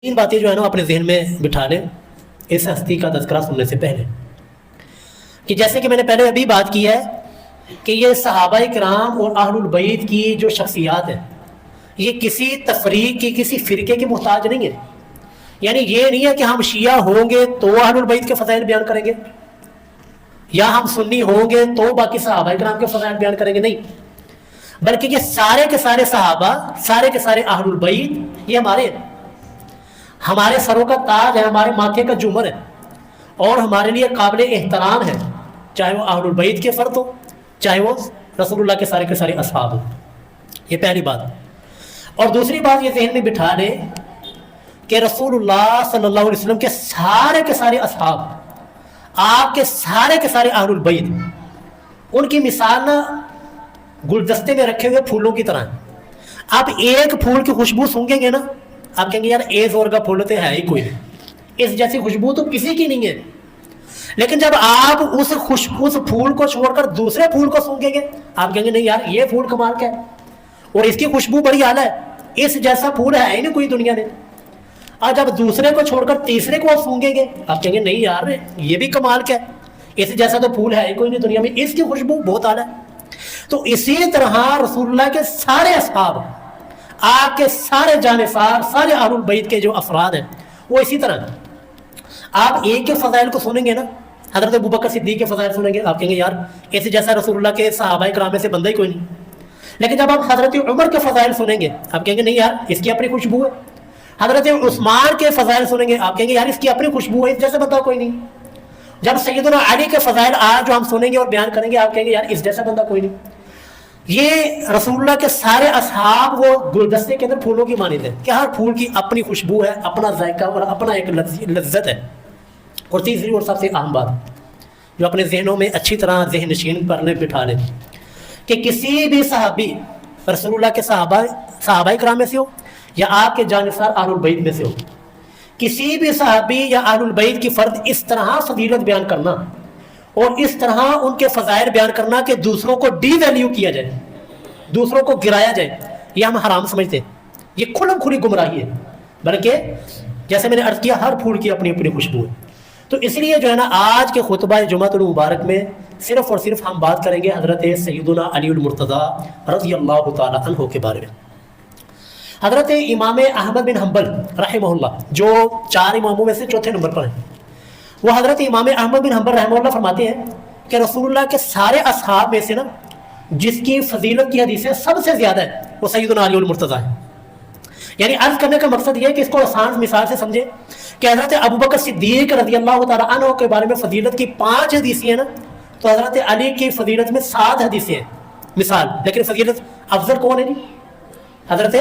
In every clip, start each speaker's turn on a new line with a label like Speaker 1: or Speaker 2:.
Speaker 1: تین باتیں جو ہے نا اپنے ذہن میں بٹھا لیں اس ہستی کا تذکرہ سننے سے پہلے، کہ جیسے کہ میں نے پہلے ابھی بات کی ہے کہ یہ صحابہ کرام اور اہل البیت کی جو شخصیات ہیں یہ کسی تفریق کی، کسی فرقے کی محتاج نہیں ہے. یعنی یہ نہیں ہے کہ ہم شیعہ ہوں گے تو اہل البیت کے فضائل بیان کریں گے، یا ہم سنی ہوں گے تو باقی صحابہ کرام کے فضائل بیان کریں گے، نہیں، بلکہ یہ سارے کے سارے صحابہ، سارے کے سارے اہل البیت یہ ہمارے سروں کا تاج ہے، ہمارے ماتھے کا جومر ہے، اور ہمارے لیے قابل احترام ہے، چاہے وہ اہل البیت کے فرد ہو، چاہے وہ رسول اللہ کے سارے اصحاب ہو. یہ پہلی بات. اور دوسری بات یہ ذہن میں بٹھا لے کہ رسول اللہ صلی اللہ علیہ وسلم کے سارے اصحاب، آپ کے سارے اہل البیت، ان کی مثال نا گلدستے میں رکھے ہوئے پھولوں کی طرح. آپ ایک پھول کی خوشبو سونگیں گے نا، آپ کہیں گے یار ایز اور کا پھول تو ہے ہی کوئی نہیں، اس جیسی خوشبو تو کسی کی نہیں ہے. لیکن جب آپ اس پھول کو چھوڑ کر دوسرے پھول کو سونگیں گے، آپ کہیں گے نہیں یار یہ پھول کمال کا ہے اور اس کی خوشبو بڑی اعلیٰ ہے، اس جیسا پھول ہے ہی نہیں کوئی دنیا میں. اور جب دوسرے کو چھوڑ کر تیسرے کو سونگیں گے، آپ کہیں گے نہیں یار یہ بھی کمال کا ہے، اس جیسا تو پھول ہے ہی کوئی نہیں دنیا میں، اس کی خوشبو بہت اعلیٰ ہے. تو اسی طرح رسول اللہ کے سارے اصحاب، آپ کے سارے جانثار، سارے اہل البیت کے جو افراد ہیں وہ اسی طرح. آپ ایک کے فضائل کو سنیں گے نا، حضرت ابوبکر صدیق کے فضائل سنیں گے، آپ کہیں گے یار اس جیسا رسول اللہ کے صحابہ کرام میں سے بندہ ہی کوئی نہیں. لیکن جب آپ حضرت عمر کے فضائل سنیں گے، آپ کہیں گے نہیں یار اس کی اپنی خوشبو ہے. حضرت عثمان کے فضائل سنیں گے، آپ کہیں گے یار اس کی اپنی خوشبو ہے، اس جیسا بندہ کوئی نہیں. جب سیدنا علی کے فضائل آج جو ہم سنیں گے اور بیان کریں گے، آپ کہیں گے یار اس جیسا بندہ کوئی نہیں. یہ رسول اللہ کے سارے اصحاب وہ گلدستے کے اندر پھولوں کی مانند ہے کہ ہر پھول کی اپنی خوشبو ہے، اپنا ذائقہ اور اپنا ایک لذت ہے. اور تیسری اور سب سے اہم بات جو اپنے ذہنوں میں اچھی طرح ذہن نشین کرنے بٹھا لیں کہ کسی بھی صحابی رسول اللہ کے صحابہ کرام میں سے ہو یا آپ کے جانثار اہل البیت میں سے ہو، کسی بھی صحابی یا اہل البیت کی فرد اس طرح فضیلت بیان کرنا اور اس طرح ان کے فضائل بیان کرنا کہ دوسروں کو ڈی ویلیو کیا جائے، دوسروں کو گرایا جائے، یہ ہم حرام سمجھتے ہیں. یہ کھلم کھلی گمراہی ہے. بلکہ جیسے میں نے عرض کیا ہر پھول کی اپنی اپنی خوشبو ہے. تو اس لیے جو ہے نا آج کے خطبہ جمعۃ المبارک میں صرف اور صرف ہم بات کریں گے حضرت سیدنا علی المرتضیٰ رضی اللہ تعالی عنہ کے بارے میں. حضرت امام احمد بن حنبل رحمہ اللہ جو 4 اماموں میں سے چوتھے نمبر پر ہیں، وہ حضرت امام احمد بن حنبل رحمہ اللہ فرماتے ہیں کہ رسول اللہ کے سارے اصحاب میں سے نا جس کی فضیلت کی حدیثیں سب سے زیادہ ہے وہ سیدنا علی المرتضیٰ ہے. یعنی عرض کرنے کا مقصد یہ ہے کہ اس کو آسان مثال سے سمجھے کہ حضرت ابوبکر صدیق رضی اللہ تعالیٰ عنہ کے بارے میں فضیلت کی 5 حدیثیں ہیں نا، تو حضرت علی کی فضیلت میں 7 حدیثیں ہیں مثال. لیکن فضیلت افضل کون ہے؟ نہیں، حضرت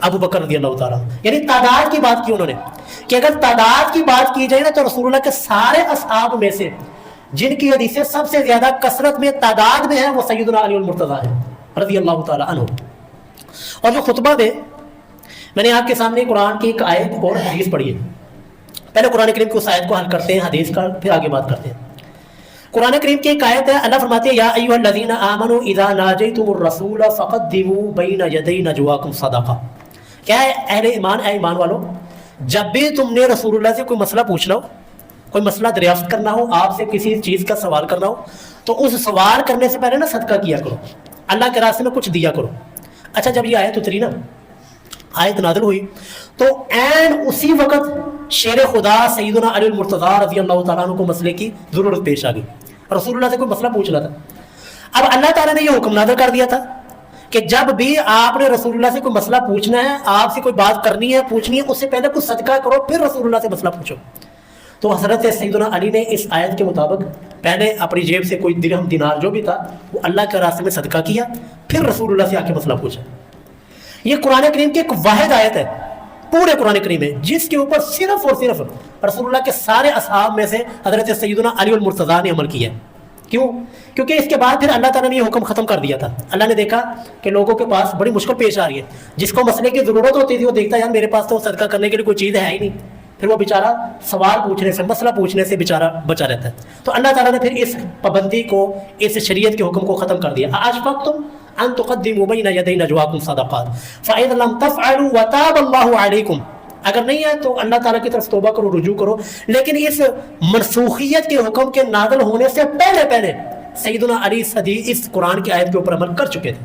Speaker 1: ابوبکر رضی اللہ تعالیٰ. یعنی تعداد کی بات کی انہوں نے کہ اگر تعداد کی بات کی جائے نا تو رسول اللہ کے سارے اصحاب میں سے جن کی حدیثیں سب سے زیادہ کثرت میں تعداد میں ہیں وہ سیدنا علی المرتضیٰ ہے رضی اللہ تعالیٰ عنہ. اور جو خطبہ میں نے آپ کے سامنے قرآن کی ایک آیت اور حدیث پڑھی ہے. پہلے قرآن کریم کی اس آیت کو حل کرتے ہیں، حدیث کا پھر آگے بات کرتے ہیں. قرآن کریم کی ایک آیت ہے، اللہ فرماتے ہیں یا ایھا الذین آمنوا اذا ناجیتم الرسول فقدموا بین یدی نجواکم صدقہ. کیا ہے اہل ایمان، اے ایمان والو، جب بھی تم نے رسول اللہ سے کوئی مسئلہ پوچھنا ہو، کوئی مسئلہ دریافت کرنا ہو، آپ سے کسی چیز کا سوال کرنا ہو، تو اس سوال کرنے سے پہلے نا صدقہ کیا کرو، اللہ کے راستے میں کچھ دیا کرو. اچھا جب یہ آیت اتری نا، آیت نازل ہوئی تو عین اسی وقت شیر خدا سیدنا علی المرتضیٰ رضی اللہ تعالیٰ عنہ کو مسئلے کی ضرورت پیش آ گئی. رسول اللہ سے کوئی مسئلہ پوچھنا تھا. اب اللہ تعالیٰ نے یہ حکم نازل کر دیا تھا کہ جب بھی آپ نے رسول اللہ سے کوئی مسئلہ پوچھنا ہے، آپ سے کوئی بات کرنی ہے، پوچھنی ہے، اس سے پہلے کچھ صدقہ کرو، پھر رسول اللہ سے مسئلہ پوچھو. تو حضرت سیدنا علی نے اس آیت کے مطابق پہلے اپنی جیب سے کوئی درہم دینار جو بھی تھا وہ اللہ کے راستے میں صدقہ کیا، پھر رسول اللہ سے آ کے مسئلہ پوچھا. یہ قرآن کریم کی ایک واحد آیت ہے پورے قرآن کریم میں جس کے اوپر صرف اور صرف رسول اللہ کے سارے اصحاب میں سے حضرت سیدنا علی المرتضیٰ نے عمل کیا ہے. کیوں؟ کیونکہ اس کے بعد پھر اللہ تعالیٰ نے یہ حکم ختم کر دیا تھا. اللہ نے دیکھا کہ لوگوں کے پاس بڑی مشکل پیش آ رہی ہے، جس کو مسئلے کی ضرورت ہوتی تھی وہ دیکھتا ہے یار میرے پاس تو صدقہ کرنے کے لیے کوئی چیز ہے ہی نہیں، پھر وہ بیچارہ سوال پوچھنے سے، مسئلہ پوچھنے سے بیچارہ بچا رہتا ہے. تو اللہ تعالیٰ نے پھر اس پابندی کو، اس شریعت کے حکم کو ختم کر دیا. اشفقتم ان تقدموا بین یدی نجواکم صدقات فاذا لم تفعلوا وتاب اللہ علیکم اگر نہیں ہے تو اللہ تعالیٰ کی طرف توبہ کرو، رجوع کرو. لیکن اس منسوخیت کے حکم کے نازل ہونے سے پہلے سیدنا علی صدیق اس قرآن کی آیت کے اوپر عمل کر چکے تھے.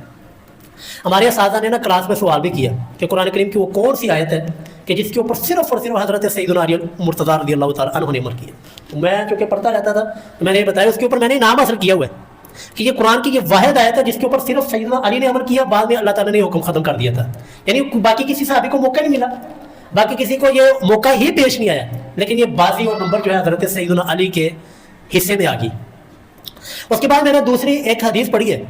Speaker 1: ہمارے اساتذہ نے نا کلاس میں سوال بھی کیا کہ قرآن کریم کی وہ کون سی آیت ہے کہ جس کے اوپر صرف اور صرف حضرت سیدنا علی مرتضیٰ رضی اللہ تعالیٰ عنہ نے عمل کیا. میں چونکہ پڑھتا رہتا تھا تو میں نے یہ بتایا، اس کے اوپر میں نے نام حاصل کیا ہوا ہے کہ یہ قرآن کی یہ واحد آیت ہے جس کے اوپر صرف سیدنا علی نے عمل کیا، بعد میں اللہ تعالیٰ نے یہ حکم ختم کر دیا تھا. یعنی باقی کسی صحابی کو موقع نہیں ملا، باقی کسی کو یہ موقع ہی پیش نہیں آیا، لیکن یہ بازی اور نمبر جو ہے حضرت سیدنا علی کے حصے میں آ گئی. اس کے بعد میں نے دوسری ایک حدیث پڑھی ہے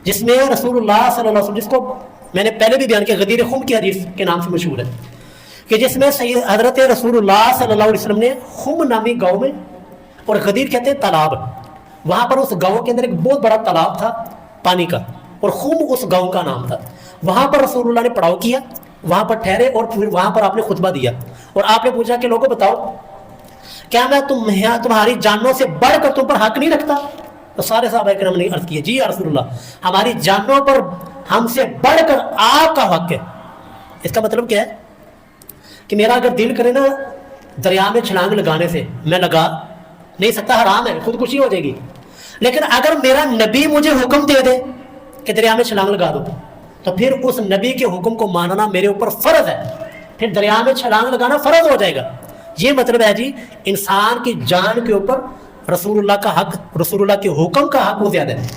Speaker 1: جس میں رسول اللہ صلی اللہ علیہ وسلم، جس کو میں نے پہلے بھی بیان کیا، غدیر خم کی حدیث کے نام سے مشہور ہے، کہ جس میں حضرت رسول اللہ صلی اللہ علیہ وسلم نے خم نامی گاؤں میں، اور غدیر کہتے ہیں تالاب، وہاں پر اس گاؤں کے اندر ایک بہت بڑا تالاب تھا پانی کا، اور خم اس گاؤں کا نام تھا. وہاں پر رسول اللہ نے پڑاؤ کیا، وہاں پر ٹھہرے، اور پھر وہاں پر آپ نے خطبہ دیا، اور آپ نے پوچھا کہ لوگوں بتاؤ کیا میں تمہاری جانوں سے بڑھ کر تم پر حق نہیں رکھتا؟ تو سارے صحابہ کرام نے عرض کیا جی یا رسول اللہ، ہماری جانوں پر ہم سے بڑھ کر آپ کا حق ہے. اس کا مطلب کیا ہے کہ میرا اگر دل کرے نا دریا میں چھلانگ لگانے سے، میں لگا نہیں سکتا، حرام ہے، خودکشی ہو جائے گی. لیکن اگر میرا نبی مجھے حکم دے دے کہ دریا میں چھلانگ لگا دو، تو پھر اس نبی کے حکم کو ماننا میرے اوپر فرض ہے، پھر دریا میں چھلانگ لگانا فرض ہو جائے گا. یہ مطلب ہے جی انسان کی جان کے اوپر رسول اللہ کا حق، رسول اللہ کے حکم کا حق وہ زیادہ ہے.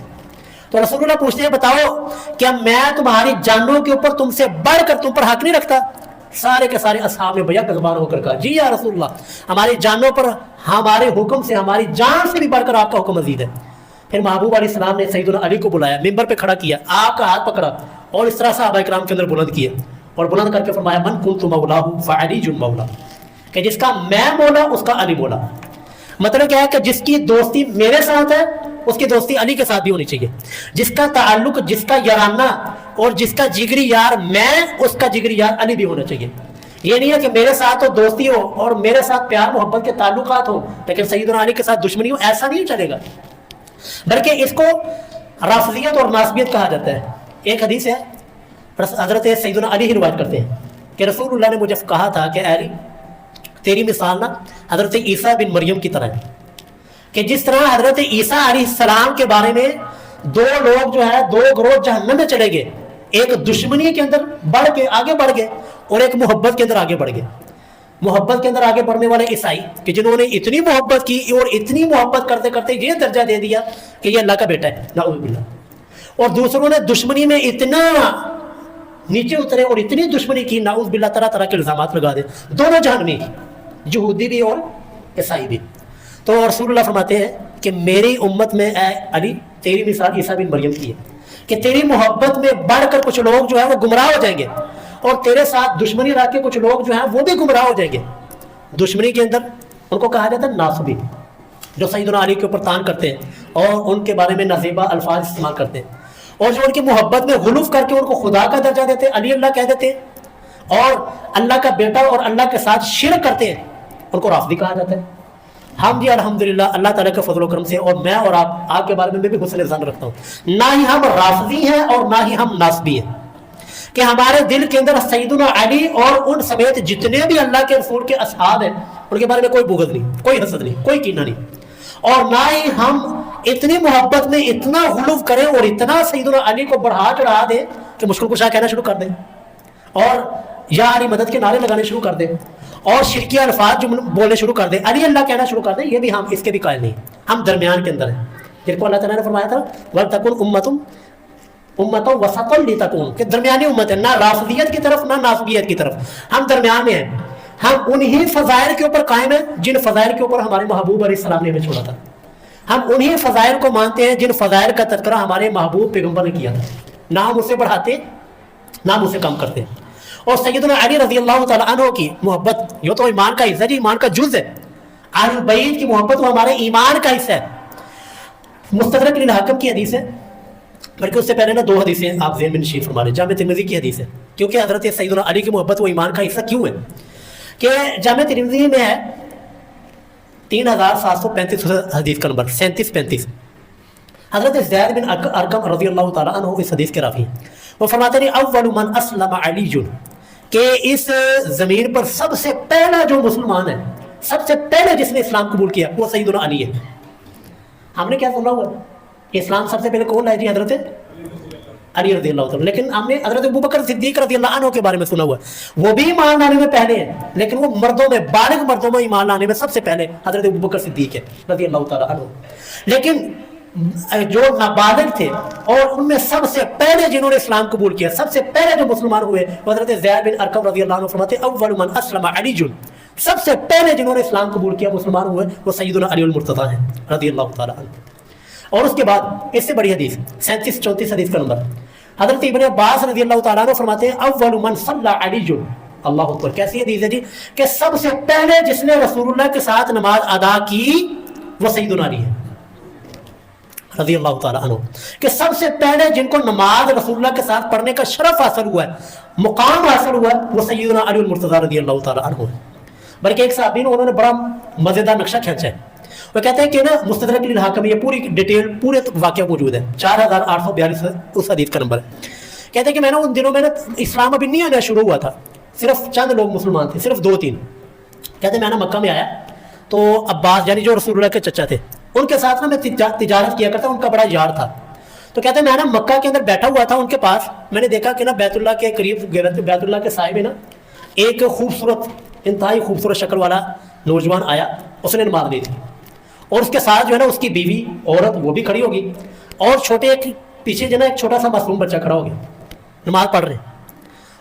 Speaker 1: تو رسول اللہ پوچھتے ہیں بتاؤ کیا میں تمہاری جانوں کے اوپر تم سے بڑھ کر تم پر حق نہیں رکھتا؟ سارے کے سارے اصحاب نے بیک زبان ہو کر کہا جی یا رسول اللہ، ہماری جانوں پر ہمارے حکم سے، ہماری جان سے بھی بڑھ کر آپ کا حکم عزیز ہے. پھر محبوب علیہ السلام نے سیدنا علی کو بلایا، ممبر پہ کھڑا کیا، آپ کا ہاتھ پکڑا اور اس طرح صحابہ کرام کے اندر بلند کیا، اور بلند کر کے فرمایا من کنت مولا فعلی مولا، کہ جس کا میں مولا اس کا علی مولا. مطلب کیا ہے کہ جس کی دوستی میرے ساتھ ہے اس کی دوستی علی کے ساتھ بھی ہونی چاہیے، جس کا تعلق، جس کا یارانہ اور جس کا جگری یار میں، اس کا جگری یار علی بھی ہونا چاہیے. یہ نہیں ہے کہ میرے ساتھ تو دوستی ہو اور میرے ساتھ پیار محبت کے تعلقات ہو لیکن سیدنا علی کے ساتھ دشمنی ہو، ایسا نہیں چلے گا. بلکہ اس کو رافضیت اور ناسبیت کہا جاتا ہے. ایک حدیث ہے حضرت سیدنا علی ہی روایت کرتے ہیں کہ رسول اللہ نے مجھے کہا تھا کہ علی تیری مثال نا حضرت عیسیٰ بن مریم کی طرح ہے، کہ جس طرح حضرت عیسیٰ علیہ السلام کے بارے میں دو لوگ جو ہے، دو گروہ جہنم میں چلے گئے، ایک دشمنی کے اندر بڑھ کے آگے بڑھ گئے اور ایک محبت کے اندر آگے بڑھ گئے. محبت کے اندر آگے بڑھنے والے عیسائی کہ جنہوں نے اتنی محبت کی اور اتنی محبت کرتے کرتے یہ درجہ دے دیا کہ یہ اللہ کا بیٹا ہے نعوذ باللہ، اور دوسروں نے دشمنی میں اتنا نیچے اترے اور اتنی دشمنی کی نعوذ باللہ، طرح طرح کے الزامات لگا دے. دونوں جہنمی، یہودی بھی اور عیسائی بھی. تو رسول اللہ فرماتے ہیں کہ میری امت میں اے علی تیری مثال عیسیٰ بن مریم کی ہے کہ تیری محبت میں بڑھ کر کچھ لوگ جو ہے وہ گمراہ ہو جائیں گے، اور تیرے ساتھ دشمنی رکھ کے کچھ لوگ جو ہیں وہ بھی گمراہ ہو جائیں گے. دشمنی کے اندر ان کو کہا جاتا ہے ناصبی، جو سیدنا علی کے اوپر تان کرتے ہیں اور ان کے بارے میں نازیبا الفاظ استعمال کرتے ہیں، اور جو ان کی محبت میں غلوف کر کے ان کو خدا کا درجہ دیتے ہیں، علی اللہ کہہ دیتے ہیں، اور اللہ کا بیٹا اور اللہ کے ساتھ شرک کرتے ہیں، ان کو رافضی کہا جاتا ہے. ہم جی الحمدللہ اللہ تعالیٰ کے فضل و کرم سے، اور میں اور آپ کے بارے میں بھی حسن ظن رکھتا ہوں، نہ ہی ہم رافضی ہیں اور نہ ہی ہم ناسبی ہیں، کہ ہمارے دل کے اندر سیدنا علی اور ان سمیت جتنے بھی اللہ کے رسول کے اصحاب ہیں ان کے بارے میں کوئی بغض نہیں، کوئی حسد نہیں، کوئی کینہ نہیں، اور نہ ہی ہم اتنی محبت میں اتنا غلوف کریں اور اتنا سیدنا علی کو بڑھا چڑھا دیں کہ مشکل کشا کہنا شروع کر دیں اور یا علی مدد کے نعرے لگانے شروع کر دیں اور شرکیہ الفاظ جو بولنے شروع کر دیں، علی اللہ کہنا شروع کر دیں. یہ بھی ہم اس کے بھی قائل نہیں، ہم درمیان کے اندر ہیں، جن کو اللہ تعالیٰ نے فرمایا تھا وَلْتَكُنْ امتوں وسطاً لِتَكُونَ، کہ درمیانی امت ہے، نہ رافضیت کی طرف نہ ناسبیت کی طرف، ہم درمیان میں ہیں. ہم انہی فضائل کے اوپر قائم ہیں جن فضائل کے اوپر ہمارے محبوب علیہ السلام نے ہمیں چھوڑا تھا. ہم انہی فضائل کو مانتے ہیں جن فضائل کا تذکرہ ہمارے محبوب پیغمبر نے کیا تھا، نہ ہم اسے بڑھاتے نہ ہم اسے کم کرتے. اور سیدنا علی رضی اللہ تعالیٰ عنہ کی محبت یہ تو ایمان کا حصہ ہے، ایمان کا جز ہے. اہل بیت کی محبت وہ ہمارے ایمان کا حصہ ہے. مستدرک للحاکم کی حدیث ہے، بلکہ اس سے پہلے نا دو حدیثیں آپ ذہن میں نشین فرما لیں. جامع ترمذی کی حدیث ہے، کیونکہ حضرت سیدنا علی کی محبت وہ ایمان کا حصہ کیوں ہے کہ جامع ترمذی میں ہے 3735 حدیث کا نمبر 3735. حضرت زید بن ارقم رضی اللہ تعالیٰ عنہ اس حدیث کے راوی ہیں. وہ فرماتے ہیں اول من اسلم علی، کہ اس زمین پر سب سے پہلا جو مسلمان ہے، سب سے پہلے جس نے اسلام قبول کیا وہ سیدنا علی ہے. ہم نے کیا سنا ہوا کہ اسلام سب سے پہلے کون لائے؟ جی حضرت علی رضی اللہ تعالیٰ. لیکن ہم نے حضرت ابوبکر صدیق رضی اللہ عنہ کے بارے میں سنا ہوا، وہ بھی ایمان لانے میں پہلے ہیں، لیکن وہ مردوں میں، بالغ مردوں میں ایمان لانے میں سب سے پہلے حضرت ابوبکر صدیق ہے رضی اللہ تعالیٰ عنہ. لیکن جو نابالغ تھے اور ان میں سب سے پہلے جنہوں نے اسلام قبول کیا، سب سے پہلے جو مسلمان ہوئے، حضرت زید بن ارقم رضی اللہ عنہ فرماتے اول من اسلم علی جن، سب سے پہلے جنہوں نے اسلام قبول کیا مسلمان ہوئے وہ سیدنا علی المرتضیٰ ہیں رضی اللہ تعالیٰ عنہ. اور اس کے بعد اس سے بڑی حدیث 37-34 حدیث کا نمبر، حضرت ابن عباس رضی اللہ تعالیٰ عنہ فرماتے ہیں اول من صلی علی جن. اللہ اکبر. کیسی حدیث ہے جی؟ کہ سب سے پہلے جس نے رسول اللہ کے ساتھ نماز ادا کی وہ سیدنا علی ہے رضی اللہ تعالیٰ عنہ. کہ سب سے پہلے جن کو نماز رسول اللہ کے ساتھ پڑھنے کا شرف حاصل ہوا ہے، مقام حاصل ہوا ہے، وہ سیدنا علی المرتضیٰ رضی اللہ تعالیٰ عنہ ہے. بلکہ ایک صحابی نے، انہوں نے بڑا مزیدار نقشہ کھینچا ہے. وہ کہتے ہیں کہ نا مستدرک للحاکم میں یہ پوری ڈیٹیل، پورے واقعہ موجود ہے، 4842 اس حدیث کا نمبر ہے. کہتے ہیں کہ میں نے ان دنوں میں نا اسلام ابھی نہیں آنا شروع ہوا تھا، صرف چند لوگ مسلمان تھے، صرف 2-3. کہتے ہیں میں نے مکہ میں آیا تو عباس یعنی جو رسول اللہ کے چچا تھے ان کے ساتھ نا میں تجارت کیا کرتا، ان کا بڑا یار تھا. تو کہتے ہیں میں نا مکہ کے اندر بیٹھا ہوا تھا ان کے پاس، میں نے دیکھا کہ نا بیت اللہ کے قریب، بیت اللہ کے سائے میں نا ایک خوبصورت، انتہائی خوبصورت شکل والا نوجوان آیا، اس نے نماز لی تھی اور اس کے ساتھ جو ہے نا اس کی بیوی عورت وہ بھی کھڑی ہوگی، اور چھوٹے ایک پیچھے جو ہے نا ایک چھوٹا سا معصوم بچہ کھڑا ہو گیا، نماز پڑھ رہے ہیں.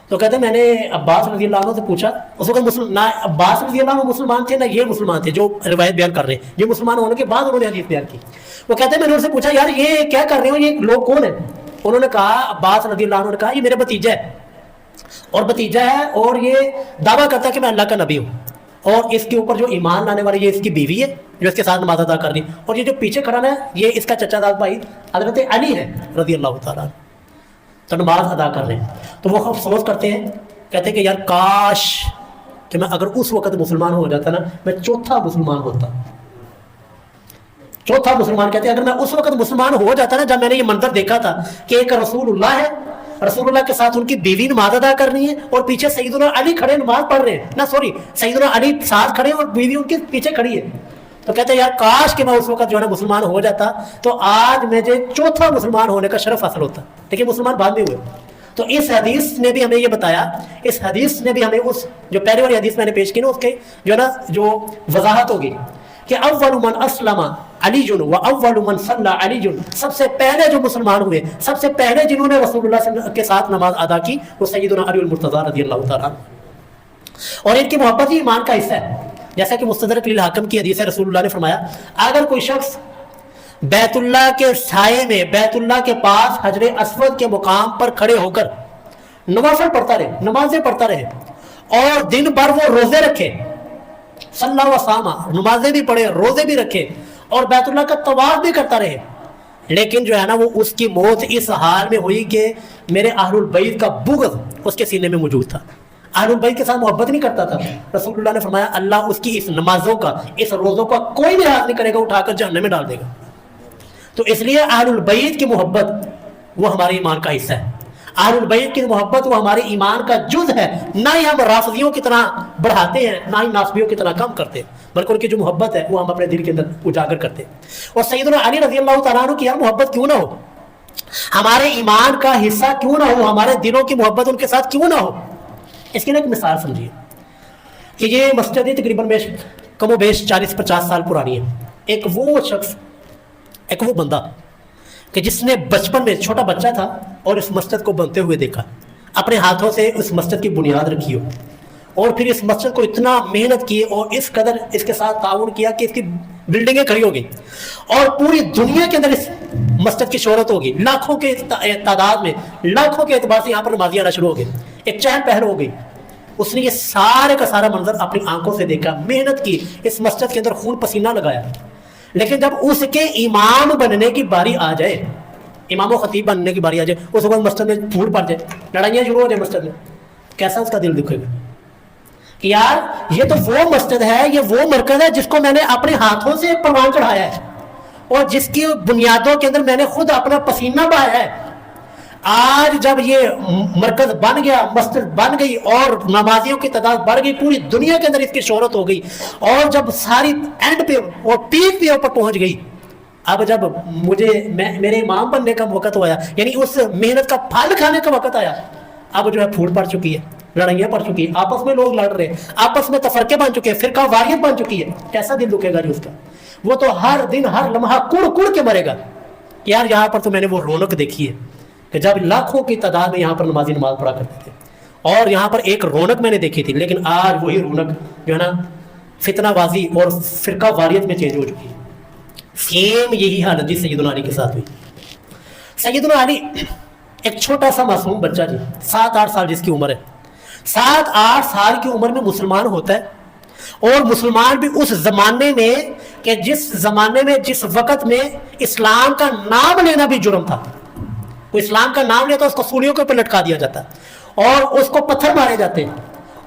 Speaker 1: تو کہتے ہیں میں نے عباس رضی اللہ عنہ سے پوچھا، اس وقت نہ عباس رضی اللہ عنہ مسلمان تھے نہ یہ مسلمان تھے جو روایت بیان کر رہے ہیں، یہ مسلمان ہونے کے بعد انہوں نے حدیث بیان کی. وہ کہتے ہیں میں نے ان سے پوچھا یار یہ کیا کر رہے ہو، یہ لوگ کون ہیں؟ انہوں نے کہا، عباس رضی اللہ عنہ نے کہا یہ میرا بھتیجا ہے، اور بھتیجا ہے اور یہ دعویٰ کرتا ہے کہ میں اللہ کا نبی ہوں، اور اس کے اوپر جو ایمان لانے والی یہ اس کی بیوی ہے جو اس کے ساتھ نماز ادا کر رہی ہے، اور یہ جو پیچھے کھڑا ہے یہ اس کا چچا داد بھائی حضرت علی ہے رضی اللہ تعالیٰ، تو نماز ادا کر رہے ہیں. تو وہ افسوس کرتے ہیں، کہتے ہیں کہ یار کاش کہ میں اگر اس وقت مسلمان ہو جاتا نا، میں چوتھا مسلمان ہوتا. چوتھا مسلمان کہتے ہیں اگر میں اس وقت مسلمان ہو جاتا نا جب میں نے یہ منظر دیکھا تھا کہ ایک رسول اللہ ہے، رسول اللہ کے ساتھ ان کی بیوی نماز ادا کر رہی ہے اور پیچھے سیدنا علی کھڑے نماز پڑھ رہے ہیں، نہ سوری سیدنا علی ساتھ کھڑے اور بیوی ان کے پیچھے کھڑی ہے. تو کہتے ہیں یار کاش کہ میں اس وقت جو ہے نا مسلمان ہو جاتا تو آج مجھے چوتھا مسلمان ہونے کا شرف حاصل ہوتا. لیکن مسلمان بعد میں ہوئے. تو اس حدیث نے بھی ہمیں یہ بتایا، اس حدیث نے بھی ہمیں اس جو پہلے والی حدیث میں نے پیش کی نا اس کے جو ہے نا جو وضاحت ہوگی کہ اول من اسلم علی جن و اول من صلی علی جن، سب سے پہلے جو مسلمان ہوئے، سب سے پہلے جنہوں نے رسول اللہ کے ساتھ نماز ادا کی وہ سیدنا علی المرتضیٰ رضی اللہ تعالیٰ عنہ. اور ان کی محبت ہی ایمان کا حصہ ہے. جیسا کہ مستدرک للحاکم کی حدیث ہے، رسول اللہ نے فرمایا اگر کوئی شخص بیت اللہ کے سائے میں، بیت اللہ کے پاس حجر اسود کے مقام پر کھڑے ہو کر نوافل پڑھتا رہے، نمازیں پڑھتا رہے، اور دن بھر وہ روزے رکھے، صلی و صام، نمازیں بھی پڑھے، روزے بھی رکھے، اور بیت اللہ کا طواف بھی کرتا رہے، لیکن جو ہے نا وہ اس کی موت اس حال میں ہوئی کہ میرے اہل البیت کا بغض اس کے سینے میں موجود تھا، اہل البیت کے ساتھ محبت نہیں کرتا تھا، رسول اللہ نے فرمایا اللہ اس کی اس نمازوں کا، اس روزوں کا کوئی لحاظ نہیں کرے گا، اٹھا کر جہنم میں ڈال دے گا. تو اس لیے اہل البیت کی محبت وہ ہمارے ایمان کا حصہ ہے، اہل البیت کی محبت وہ ہمارے ایمان کا جز ہے. نہ ہی ہم رافضیوں کی طرح بڑھاتے ہیں، نہ ہی ناصبیوں کی طرح کم کرتے ہیں، بلکہ ان کی جو محبت ہے وہ ہم اپنے دل کے اندر اجاگر کرتے ہیں. اور سیدنا علی رضی اللہ تعالیٰ عنہ کی محبت کیوں نہ ہو، ہمارے ایمان کا حصہ کیوں نہ ہو، ہمارے دلوں کی محبت ان کے ساتھ کیوں نہ ہو. اس کی ایک مثال سمجھیے کہ یہ مسجد تقریباً کم و بیش 40-50 سال پرانی ہے. ایک وہ شخص، ایک وہ بندہ کہ جس نے بچپن میں چھوٹا بچہ تھا اور اس مسجد کو بنتے ہوئے دیکھا، اپنے ہاتھوں سے اس مسجد کی بنیاد رکھی ہو، اور پھر اس مسجد کو اتنا محنت کی اور اس قدر اس کے ساتھ تعاون کیا کہ اس کی بلڈنگیں کھڑی ہو گئی اور پوری دنیا کے اندر اس مسجد کی شہرت ہوگی، لاکھوں کے تعداد میں، لاکھوں کے اعتبار سے یہاں پر نمازی آنا شروع ہو گئے، ایک چہل پہل ہو گئی. اس نے یہ سارے کا سارا منظر اپنی آنکھوں سے دیکھا، محنت کی، اس مسجد کے اندر خون پسینہ لگایا، لیکن جب اس کے امام بننے کی باری آ جائے، امام و خطیب بننے کی باری آ جائے، اس وقت مسجد میں پھوٹ پڑ جائے، لڑائیاں شروع ہو جائے مسجد میں، کیسا اس کا دل دکھے گا کہ یار یہ تو وہ مسجد ہے، یہ وہ مرکز ہے جس کو میں نے اپنے ہاتھوں سے پروان چڑھایا ہے اور جس کی بنیادوں کے اندر میں نے خود اپنا پسینہ بہایا ہے. آج جب یہ مرکز بن گیا، مسجد بن گئی اور نمازیوں کی تعداد بڑھ گئی، پوری دنیا کے اندر اس کی شہرت ہو گئی، اور جب ساری اینڈ پہ اور پیک پہ اوپر پہنچ گئی، اب جب میرے امام بننے کا وقت ہوا، یعنی اس محنت کا پھل کھانے کا وقت آیا، اب جو ہے پھوٹ پڑ چکی ہے، لڑائیاں پڑ چکی ہیں، آپس میں لوگ لڑ رہے ہیں، آپس میں تفرقے بن چکے ہیں، فرقہ واریت بن چکی ہے، کیسا دل دکھے گا جی اس کا؟ وہ تو ہر دن ہر لمحہ کڑ کڑ کے مرے گا کہ یار یہاں پر تو میں نے وہ رونق دیکھی ہے کہ جب لاکھوں کی تعداد میں یہاں پر نمازی نماز پڑھا کرتے تھے، اور یہاں پر ایک رونق میں نے دیکھی تھی، لیکن آج وہی رونق جو ہے نا فتنہ بازی اور فرقہ واریت میں چینج ہو چکی ہے۔ سیم یہی حالت جی سیدنا علی کے ساتھ ہوئی۔ سیدنا علی ایک چھوٹا سا معصوم بچہ جی، 7-8 سال جس کی عمر ہے، 7-8 سال کی عمر میں مسلمان ہوتا ہے، اور مسلمان بھی اس زمانے میں کہ جس زمانے میں جس وقت میں اسلام کا نام لینا بھی جرم تھا، وہ اسلام کا نام لیتا اس کو سولیوں کے اوپر لٹکا دیا جاتا، اور اس کو پتھر مارے جاتے،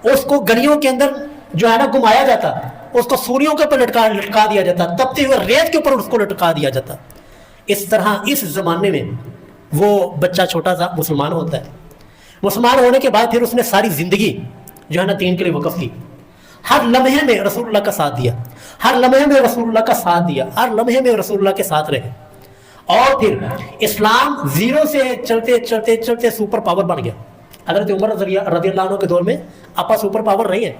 Speaker 1: اس کو گلیوں کے اندر جو ہے نا گھمایا جاتا، اس کو سولیوں کے اوپر لٹکا دیا جاتا، تپتے ہوئے ریت کے اوپر اس کو لٹکا دیا جاتا۔ اس طرح اس زمانے میں وہ بچہ چھوٹا سا مسلمان ہوتا ہے۔ مسلمان ہونے کے بعد پھر اس نے ساری زندگی جو ہے نا دین کے لیے وقف کی، ہر لمحے میں رسول اللہ کا ساتھ دیا، ہر لمحے میں رسول اللہ کا ساتھ دیا، ہر لمحے میں رسول اللہ کے ساتھ رہے، اور پھر اسلام زیرو سے چلتے چلتے چلتے سپر پاور بن گیا۔ حضرت عمر رضی اللہ عنہ کے دور میں آپا سپر پاور رہی ہے،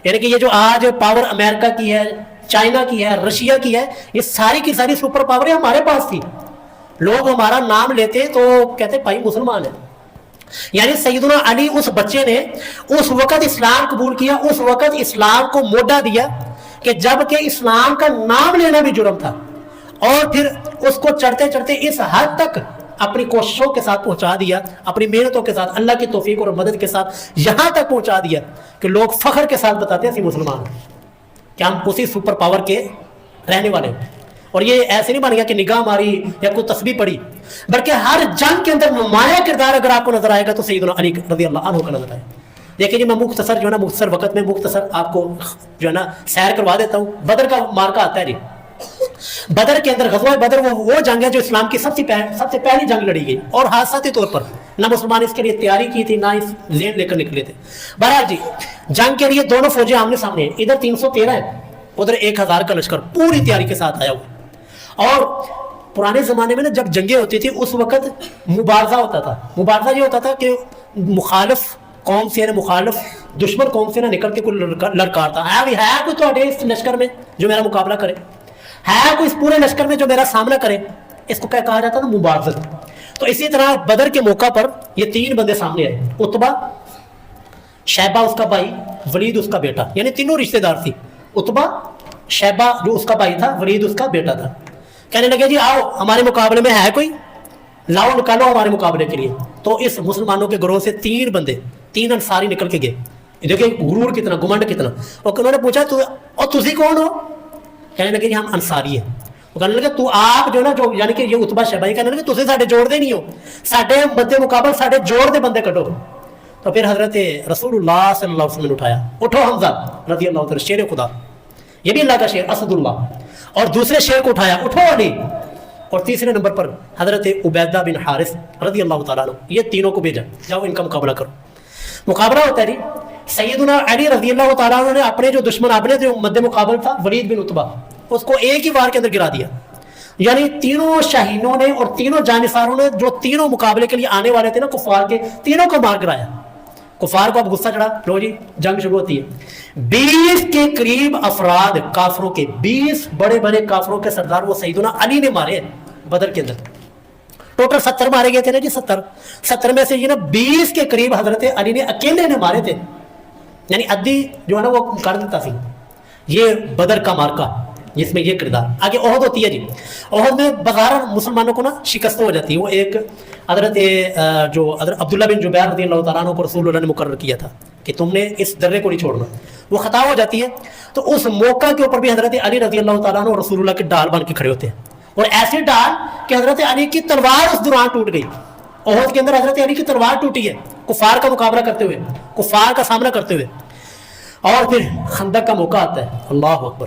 Speaker 1: یعنی کہ یہ جو آج پاور امریکہ کی ہے، چائنا کی ہے، رشیا کی ہے، یہ ساری کی ساری سپر پاوریں ہمارے پاس تھی۔ لوگ ہمارا نام لیتے تو کہتے بھائی مسلمان ہے۔ یعنی سیدنا علی اس بچے نے اس وقت اسلام قبول کیا، اس وقت اسلام کو موڈا دیا کہ جب کہ اسلام کا نام لینا بھی جرم تھا، اور پھر اس کو چڑھتے چڑھتے اس حد تک اپنی کوششوں کے ساتھ پہنچا دیا، اپنی محنتوں کے ساتھ، اللہ کی توفیق اور مدد کے ساتھ یہاں تک پہنچا دیا کہ لوگ فخر کے ساتھ بتاتے ہیں اسی مسلمان ہیں کہ ہم اسی سپر پاور کے رہنے والے ہیں۔ اور یہ ایسے نہیں بن گیا کہ نگاہ ماری یا کوئی تسبیح پڑھی، بلکہ ہر جنگ کے اندر نمایاں کردار اگر آپ کو نظر آئے گا تو سیدنا علی رضی اللہ عنہ کا نظر آئے۔ دیکھیں جی میں مختصر جو ہے نا مختصر وقت میں مختصر آپ کو جو ہے نا سیر کروا دیتا ہوں۔ بدر کا مارکا آتا ہے جی، بدر کے اندر غزوہ بدر وہ جنگ ہے جو اسلام کی سب سے پہلی جنگ لڑی گئی، اور حادثاتی طور پر نہ مسلمان اس کے لیے تیاری کی تھی، نہ اس ذہن لے کر نکلے تھے۔ بہرحال جی جنگ کے لیے دونوں فوجیں آمنے سامنے ہیں، ادھر 313 ہے، ادھر 1000 کا لشکر پوری تیاری کے ساتھ آیا ہوا۔ اور پرانے زمانے میں نا جب جنگیں ہوتی تھی اس وقت مبارزہ ہوتا تھا۔ مبارزہ یہ ہوتا تھا کہ مخالف قوم سے نا مخالف دشمن قوم سے نہ نکل کے کوئی لڑکارتا ہے کوئی تو اس لشکر میں جو میرا مقابلہ کرے، ہے کوئی اس پورے لشکر میں جو میرا سامنا کرے، اس کو کیا کہا جاتا تھا؟ مبارزت۔ تو اسی طرح بدر کے موقع پر یہ 3 بندے سامنے آئے، عتبہ، شیبہ اس کا بھائی، ولید اس کا بیٹا، یعنی تینوں رشتہ دار تھی، عتبہ، شیبہ جو اس کا بھائی تھا، ولید اس کا بیٹا تھا۔ کہنے لگے جی آؤ ہمارے مقابلے میں ہے کوئی، لاؤ نکالو ہمارے مقابلے کے لیے۔ تو اس مسلمانوں کے گروہ سے 3 بندے، 3 انصاری نکل کے گئے۔ دیکھیں غرور کتنا، گمنڈ کتنا۔ اور انہوں نے پوچھا اور تسی کون ہو؟ کہنے لگے جی ہم انصاری ہیں۔ وہ کہنے لگے تو آپ جو نا جو یعنی کہ یہ عتبہ شیبہ کہنے لگے تسی ساڈے جوڑ دے نہیں ہو، ساڈے بندے مقابل ساڈے جوڑ دے بندے کٹو۔ تو پھر حضرت رسول اللہ صلی اللہ علیہ وسلم نے اٹھایا، اٹھو حمزہ رضی اللہ عنہ، شیر خدا، یہ بھی اللہ کا شیر اسد اللہ، اور دوسرے شیر کو اٹھایا، اٹھو علی، اور تیسرے نمبر پر حضرت عبیدہ بن حارث رضی اللہ تعالیٰ عنہ، یہ تینوں کو بھیجا، جاؤ ان کا مقابلہ کرو۔ مقابلہ ہوتا ہے جی، سیدنا علی رضی اللہ تعالیٰ عنہ نے اپنے جو دشمن اپنے جو مد مقابل تھا ولید بن عتبہ، اس کو ایک ہی وار کے اندر گرا دیا۔ یعنی تینوں شاہینوں نے اور تینوں جانثاروں نے جو تینوں مقابلے کے لیے آنے والے تھے نا کفار کے، تینوں کو مار گرایا۔ کفار کو اب غصہ چڑھا، لو جی جنگ شروع ہوتی ہے۔ 20 کے قریب افراد کافروں کے، 20 بڑے بڑے کافروں کے سردار وہ سیدنا علی نے مارے بدر کے اندر۔ ٹوٹل 70 مارے گئے تھے نا جی، 70 میں سے یہ نا 20 کے قریب حضرت علی نے اکیلے نے مارے تھے، یعنی ادھی جو ہے نا وہ کر دیتا سی۔ یہ بدر کا مارکا جس میں یہ کردار۔ آگے احد ہوتی ہے جی، احد میں بظاہر مسلمانوں کو نا شکست ہو جاتی ہے۔ وہ ایک حضرت جو حضرت عبداللہ بن جبیر رضی اللہ تعالیٰ عنہ کو رسول اللہ نے مقرر کیا تھا کہ تم نے اس درے کو نہیں چھوڑنا، وہ خطا ہو جاتی ہے۔ تو اس موقع کے اوپر بھی حضرت علی رضی اللہ تعالیٰ عنہ رسول اللہ کے ڈال بن کے کھڑے ہوتے ہیں، اور ایسے ڈال کہ حضرت علی کی تلوار اس دوران ٹوٹ گئی۔ احد کے اندر حضرت علی کی تلوار ٹوٹی ہے کفار کا مقابلہ کرتے ہوئے، کفار کا سامنا کرتے ہوئے۔ اور پھر خندق کا موقع آتا ہے، اللہ اکبر،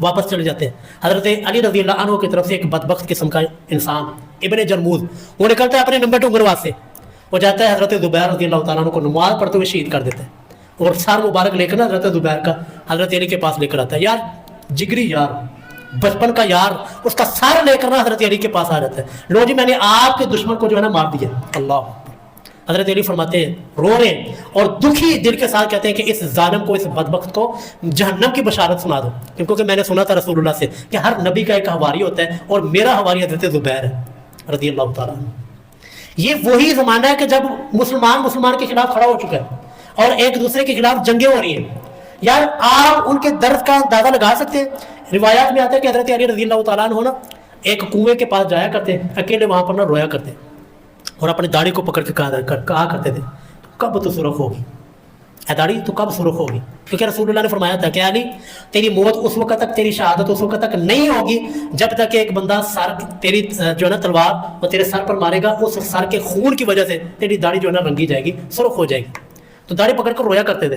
Speaker 1: واپس چلے جاتے ہیں. حضرت علی رضی اللہ عنہ کی طرف سے ایک بدبخت قسم کا انسان ابن جرموز وہ نکلتا ہے اپنے نمبر 2 گنواز سے, وہ جاتا ہے حضرت زبیر رضی اللہ تعالیٰ عنہ کو نماز پڑھتے ہوئے شہید کر دیتا ہے, اور سر مبارک لے کر نا حضرت زبیر کا حضرت علی کے پاس لے کر آتا ہے. یار جگری یار, بچپن کا یار, اس کا سر لے کر نا حضرت علی کے پاس آ جاتا ہے, لو جی میں نے آپ کے دشمن کو جو ہے نا مار دیا. اللہ. حضرت علی فرماتے ہیں, رو رہے ہیں اور دکھی دل کے ساتھ کہتے ہیں کہ اس ظالم کو, اس بدبخت کو جہنم کی بشارت سنا دو, کیونکہ میں نے سنا تھا رسول اللہ سے کہ ہر نبی کا ایک حواری ہوتا ہے, اور میرا حواری حضرت زبیر ہے رضی اللہ تعالیٰ عنہ. یہ وہی زمانہ ہے کہ جب مسلمان کے خلاف کھڑا ہو چکا ہے اور ایک دوسرے کے خلاف جنگیں ہو رہی ہیں. یار آپ ان کے درد کا اندازہ لگا سکتے ہیں. روایات میں آتا ہے کہ حضرت علی رضی اللہ تعالیٰ عنہ نا ایک کنویں کے پاس جایا کرتے, اکیلے وہاں پر نہ رویا کرتے, اور اپنی داڑھی کو پکڑ کے کہا کرتے تھے, کب تو سرخ ہوگی اے داڑھی, تو کب سرخ ہوگی, کیونکہ رسول اللہ نے فرمایا تھا کہ علی تیری موت اس وقت تک, تیری شہادت اس وقت تک نہیں ہوگی جب تک کہ ایک بندہ سر تیری جو ہے نا تلوار وہ تیرے سر پر مارے گا, اس سر کے خون کی وجہ سے تیری داڑھی جو ہے نا رنگی جائے گی, سرخ ہو جائے گی. تو داڑھی پکڑ کر رویا کرتے تھے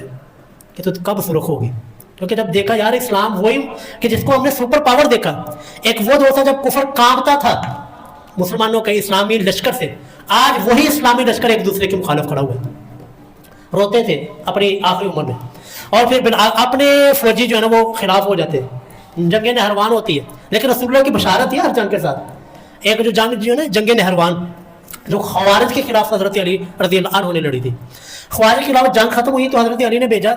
Speaker 1: کہ تو کب سرخ ہوگی, کیونکہ جب دیکھا یار اسلام وہی کہ جس کو ہم نے سپر پاور دیکھا, ایک وہ دور تھا جب کفر کانپتا تھا مسلمانوں کے اسلامی لشکر سے, آج وہی اسلامی لشکر ایک دوسرے کے مخالف کھڑا ہوا ہے, روتے تھے اپنی آخری عمر میں, اور پھر اپنے فوجی جو ہے نا وہ خلاف ہو جاتے, جنگ نہروان ہوتی ہے, لیکن رسول اللہ کی بشارت ہے ہر جنگ کے ساتھ. ایک جو جنگ جو ہے نا جنگ نہروان جو خوارج کے خلاف حضرت علی رضی اللہ عنہ نے لڑی تھی, خوارج کے خلاف جنگ ختم ہوئی تو حضرت علی نے بھیجا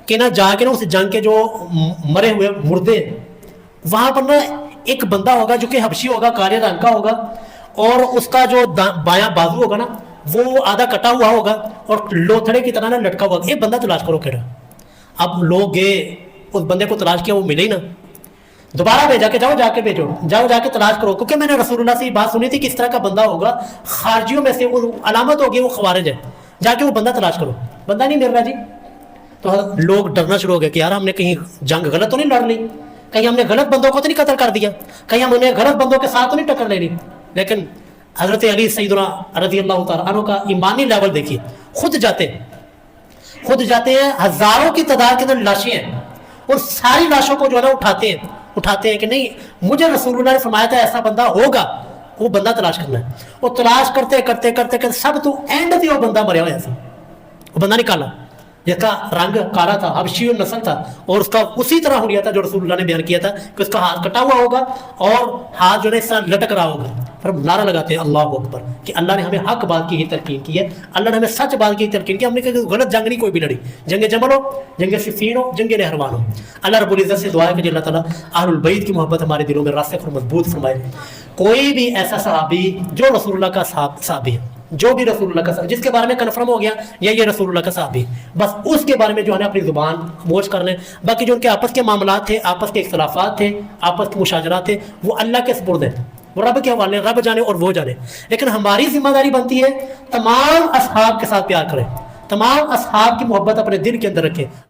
Speaker 1: کہ نہ جا کے نا اس جنگ کے جو مرے ہوئے مردے وہاں پر نا ایک بندہ ہوگا جو کہ حبشی ہوگا, کالے رنگ کا ہوگا, اور اس کا جو بایاں بازو ہوگا نا وہ آدھا کٹا ہوا ہوگا اور لوتھڑے کی طرح نا لٹکا ہوا, ایک بندہ تلاش کرو. کہہ رہا اب لوگ گئے, اس بندے کو تلاش کیا, وہ ملے ہی نا, دوبارہ بھیجا کہ جاؤ جا کے بھیجو, جاؤ جا کے تلاش کرو, کیونکہ میں نے رسول اللہ سے یہ بات سنی تھی کہ اس طرح کا بندہ ہوگا خارجیوں میں سے, وہ علامت ہوگی وہ خوارج ہے, جا کے وہ بندہ تلاش کرو. بندہ نہیں مل رہا جی, تو لوگ ڈرنا شروع ہو گئے کہ یار ہم نے کہیں جنگ غلط تو نہیں لڑ لی, کہیں ہم نے غلط بندوں کو تو نہیں قتل کر دیا, کہیں ہم انہیں غلط بندوں کے ساتھ تو نہیں ٹکر لے لی. لیکن حضرت علی سیدنا رضی اللہ تعالیٰ عنہ کا ایمانی لیول دیکھیے, خود جاتے ہیں, ہزاروں کی تعداد کے اندر لاشیں ہیں, اور ساری لاشوں کو جو ہے نا اٹھاتے ہیں کہ نہیں مجھے رسول اللہ نے فرمایا تھا ایسا بندہ ہوگا, وہ بندہ تلاش کرنا ہے. اور تلاش کرتے سب تو اینڈ تھی وہ بندہ مریا ہوا, وہ بندہ نکالا جس کا رنگ کالا تھا, حبشی نسل تھا, اور اس کا اسی طرح ہو گیا تھا جو رسول اللہ نے بیان کیا تھا کہ اس کا ہاتھ کٹا ہوا ہوگا اور ہاتھ جو ہے اس طرح لٹک رہا ہوگا. پھر نعرہ لگاتے ہیں اللہ اکبر کہ اللہ نے ہمیں حق بات کی ہی تلقین کی ہے, اللہ نے ہمیں سچ بات کی ہی تلقین کی, ہم نے کہا غلط جنگ نہیں کوئی بھی لڑی, جنگ جمل ہو, جنگ صفین ہو, جنگ نہروان ہو. اللہ رب العزت سے دعا ہے کہ اللہ تعالیٰ اہل البیت کی محبت ہمارے دلوں میں راسخ اور مضبوط فرمائے. کوئی بھی ایسا صحابی جو رسول اللہ کا صحابی ہے, جو بھی رسول اللہ کا صحابی جس کے بارے میں کنفرم ہو گیا یہ رسول اللہ کا صحابی, بس اس کے بارے میں جو ہے نا اپنی زبان خاموش کر لیں. باقی جو ان کے آپس کے معاملات تھے, آپس کے اختلافات تھے, آپس کے مشاجرات تھے, وہ اللہ کے سپرد ہیں, وہ رب کے حوالے, رب جانے اور وہ جانے. لیکن ہماری ذمہ داری بنتی ہے تمام اصحاب کے ساتھ پیار کریں, تمام اصحاب کی محبت اپنے دل کے اندر رکھیں.